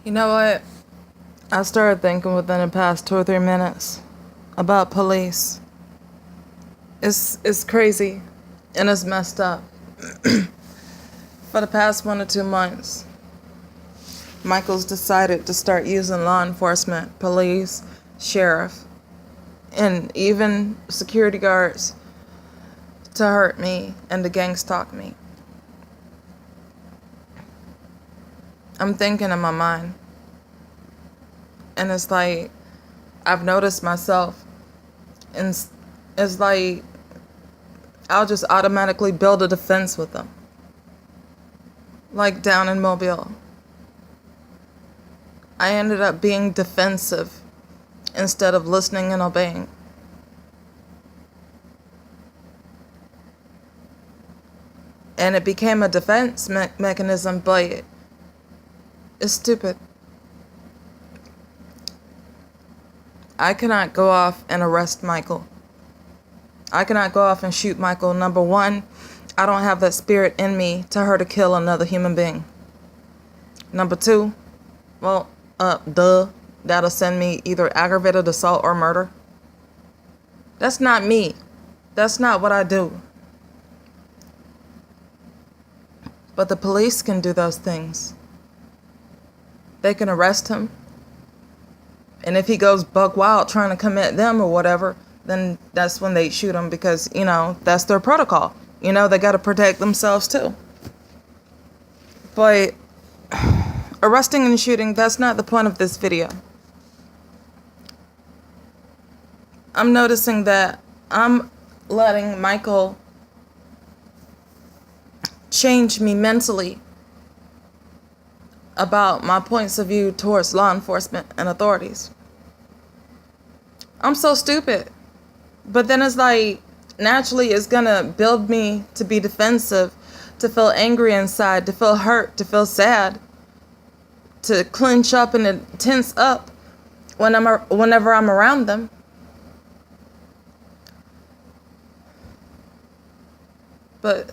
You know what? I started thinking within the past 2 or 3 minutes about police. It's crazy and it's messed up. For the past 1 or 2 months, Michael's decided to start using law enforcement, police, sheriff, and even security guards to hurt me and to gang stalk me. I'm thinking in my mind, and it's like I've noticed myself, and it's like I'll just automatically build a defense with them. Like down in Mobile, I ended up being defensive instead of listening and obeying. And it became a defense mechanism, but it's stupid. I cannot go off and arrest Michael. I cannot go off and shoot Michael. Number one, I don't have that spirit in me to hurt or kill another human being. Number two, that'll send me either aggravated assault or murder. That's not me. That's not what I do. But the police can do those things. They can arrest him. And if he goes buck wild trying to commit them or whatever, then that's when they shoot him because, that's their protocol. They got to protect themselves too. But arresting and shooting, that's not the point of this video. I'm noticing that I'm letting Michael change me mentally about my points of view towards law enforcement and authorities. I'm so stupid. But then it's like, naturally it's gonna build me to be defensive, to feel angry inside, to feel hurt, to feel sad, to clench up and to tense up whenever I'm around them. But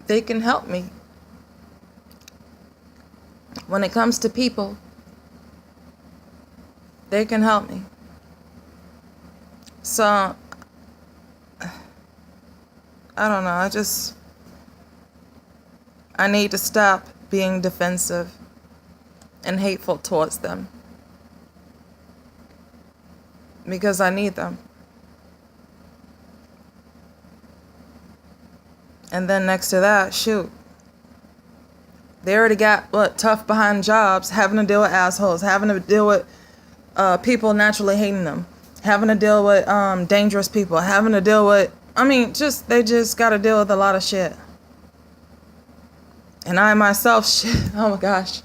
they can help me. When it comes to people, they can help me. So, I don't know, I need to stop being defensive and hateful towards them. Because I need them. And then next to that, shoot. They already got, tough behind jobs, having to deal with assholes, having to deal with people naturally hating them, having to deal with dangerous people, having to deal with, they just got to deal with a lot of shit. And I myself, oh my gosh.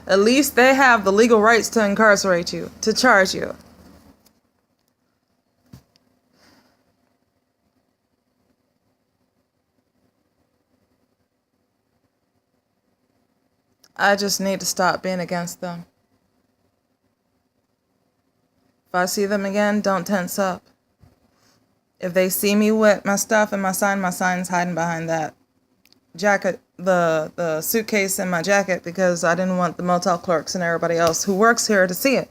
At least they have the legal rights to incarcerate you, to charge you. I just need to stop being against them. If I see them again, don't tense up. If they see me with my stuff and my sign's hiding behind that jacket, the suitcase in my jacket, because I didn't want the motel clerks and everybody else who works here to see it.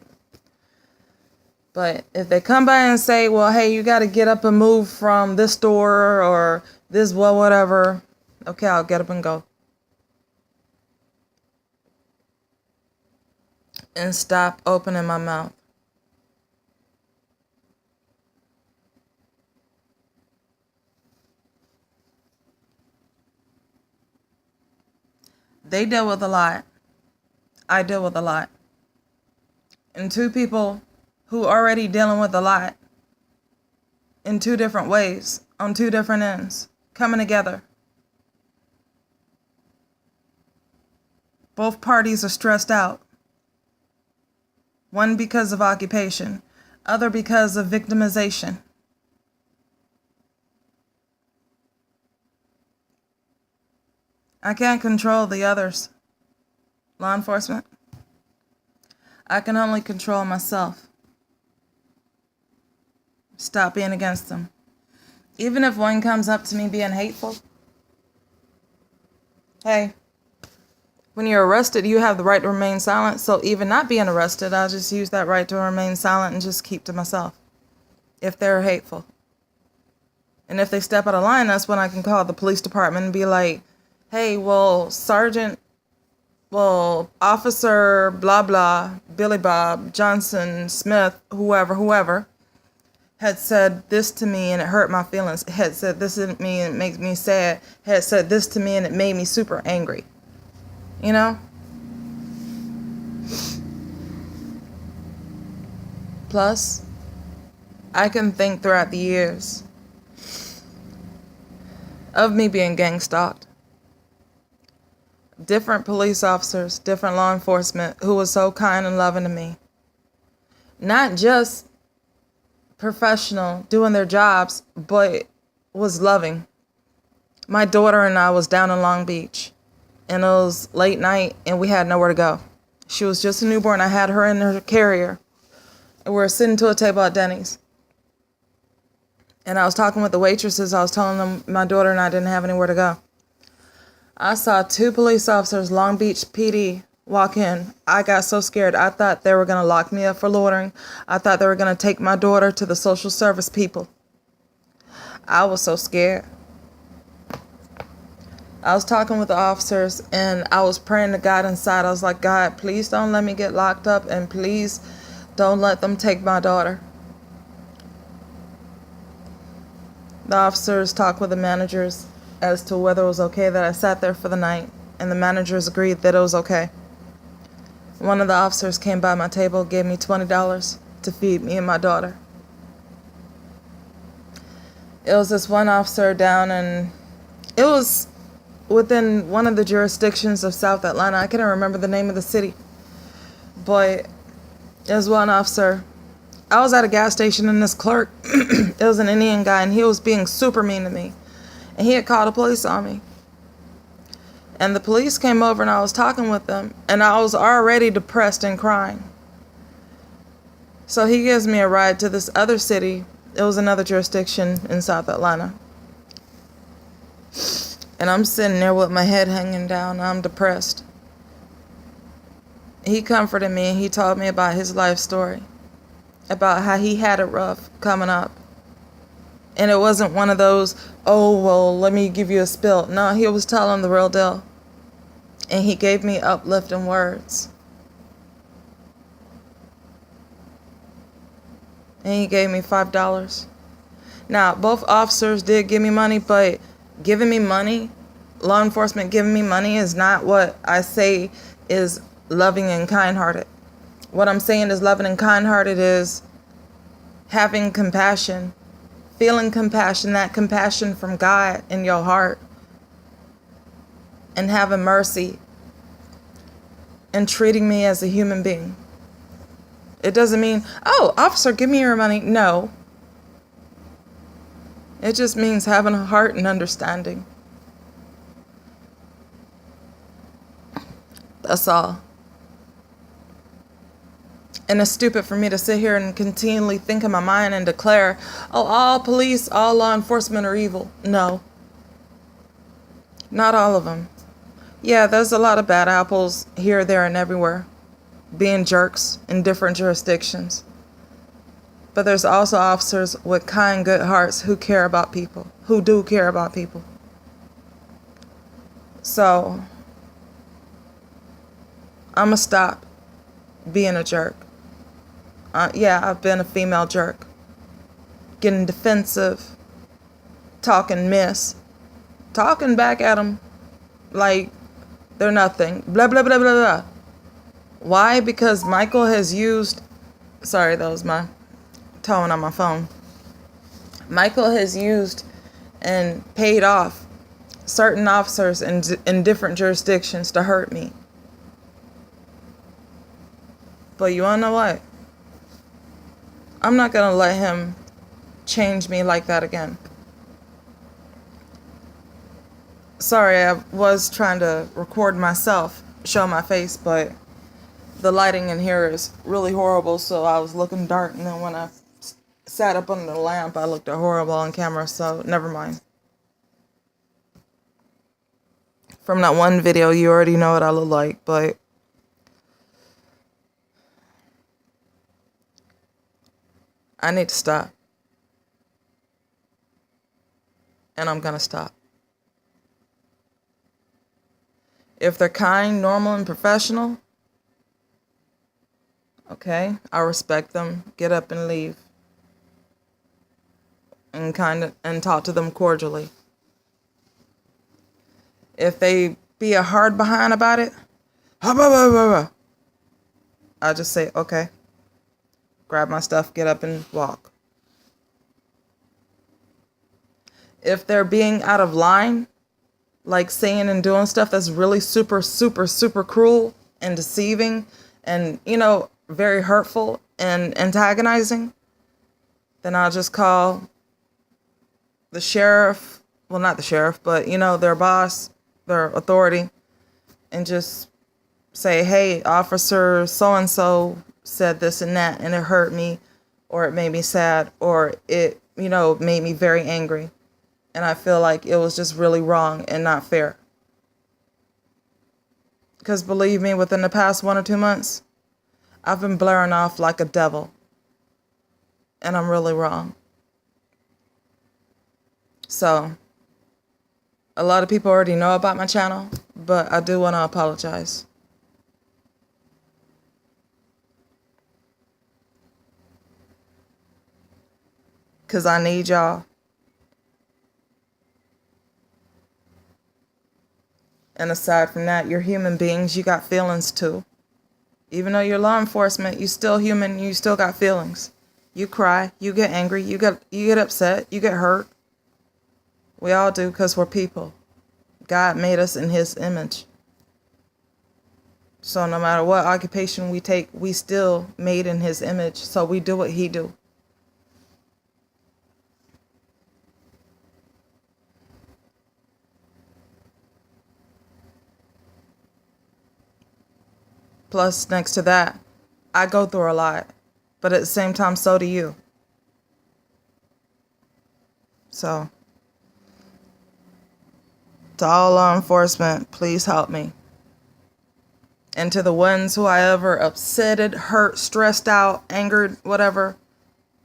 But if they come by and say, well, hey, you got to get up and move from this door or this, whatever, okay, I'll get up and go. And stop opening my mouth. They deal with a lot. I deal with a lot. And two people who are already dealing with a lot in two different ways, on two different ends, coming together. Both parties are stressed out. One because of occupation, other because of victimization. I can't control the others. Law enforcement. I can only control myself. Stop being against them. Even if one comes up to me being hateful. Hey, When you're arrested, you have the right to remain silent. So even not being arrested, I'll just use that right to remain silent and just keep to myself if they're hateful. And if they step out of line, that's when I can call the police department and be like, hey, well, Officer blah, blah, Billy Bob, Johnson, Smith, whoever, had said this to me and it hurt my feelings. Had said this to me and it makes me sad. Had said this to me and it made me super angry. You know? Plus, I can think throughout the years of me being gang stalked. Different police officers, different law enforcement who was so kind and loving to me. Not just professional, doing their jobs, but was loving. My daughter and I was down in Long Beach, and it was late night, and we had nowhere to go. She was just a newborn. I had her in her carrier, and we were sitting to a table at Denny's. And I was talking with the waitresses. I was telling them my daughter and I didn't have anywhere to go. I saw 2 police officers, Long Beach PD, walk in. I got so scared. I thought they were going to lock me up for loitering. I thought they were going to take my daughter to the social service people. I was so scared. I was talking with the officers and I was praying to God inside. I was like, God, please don't let me get locked up and please don't let them take my daughter. The officers talked with the managers as to whether it was okay that I sat there for the night, and the managers agreed that it was okay. One of the officers came by my table, gave me $20 to feed me and my daughter. It was this one officer down and it was within one of the jurisdictions of South Atlanta. I can't remember the name of the city, but it was one officer. I was at a gas station and this clerk, it was an Indian guy, and he was being super mean to me. And he had called the police on me. And the police came over and I was talking with them. And I was already depressed and crying. So he gives me a ride to this other city. It was another jurisdiction in South Atlanta. And I'm sitting there with my head hanging down. I'm depressed. He comforted me and he told me about his life story. About how he had it rough coming up. And it wasn't one of those, oh, well, let me give you a spill. No, he was telling the real deal. And he gave me uplifting words. And he gave me $5. Now, both officers did give me money, but giving me money, law enforcement giving me money is not what I say is loving and kind-hearted. What I'm saying is loving and kind-hearted is having compassion. Feeling compassion, that compassion from God in your heart. And having mercy. And treating me as a human being. It doesn't mean, oh, officer, give me your money. No. It just means having a heart and understanding. That's all. And it's stupid for me to sit here and continually think in my mind and declare, oh, all police, all law enforcement are evil. No. Not all of them. Yeah, there's a lot of bad apples here, there, and everywhere, being jerks in different jurisdictions. But there's also officers with kind, good hearts who care about people, who do care about people. So, I'm going to stop being a jerk. Yeah, I've been a female jerk. Getting defensive. Talking mess. Talking back at them like they're nothing. Blah, blah, blah, blah, blah. Why? Because Michael has used... Sorry, that was my tone on my phone. Michael has used and paid off certain officers in different jurisdictions to hurt me. But you wanna know what? I'm not gonna let him change me like that again. Sorry, I was trying to record myself, show my face, but the lighting in here is really horrible, so I was looking dark, and then when I sat up under the lamp, I looked horrible on camera, so never mind. From that one video, you already know what I look like, but I need to stop. And I'm gonna stop. If they're kind, normal, and professional, okay, I respect them. Get up and leave. And talk to them cordially. If they be a hard behind about it, I just say, okay, grab my stuff, get up and walk. If they're being out of line, like saying and doing stuff that's really super, super, super cruel and deceiving and, very hurtful and antagonizing, then I'll just call the sheriff, well, not the sheriff, but, their boss, their authority, and just say, hey, officer so-and-so said this and that, and it hurt me, or it made me sad, or it, made me very angry. And I feel like it was just really wrong and not fair. Because believe me, within the past 1 or 2 months, I've been blaring off like a devil. And I'm really wrong. So, a lot of people already know about my channel, but I do want to apologize. Because I need y'all. And aside from that, you're human beings. You got feelings too. Even though you're law enforcement, you're still human. You still got feelings. You cry. You get angry. You get upset. You get hurt. We all do because we're people. God made us in his image. So no matter what occupation we take, we still made in his image. So we do what he do. Plus, next to that, I go through a lot. But at the same time, so do you. So, to all law enforcement, please help me. And to the ones who I ever upsetted, hurt, stressed out, angered, whatever,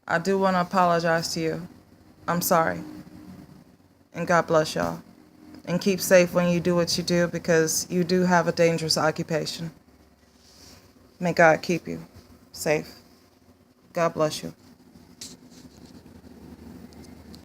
I do want to apologize to you. I'm sorry. And God bless y'all. And keep safe when you do what you do, because you do have a dangerous occupation. May God keep you safe. God bless you.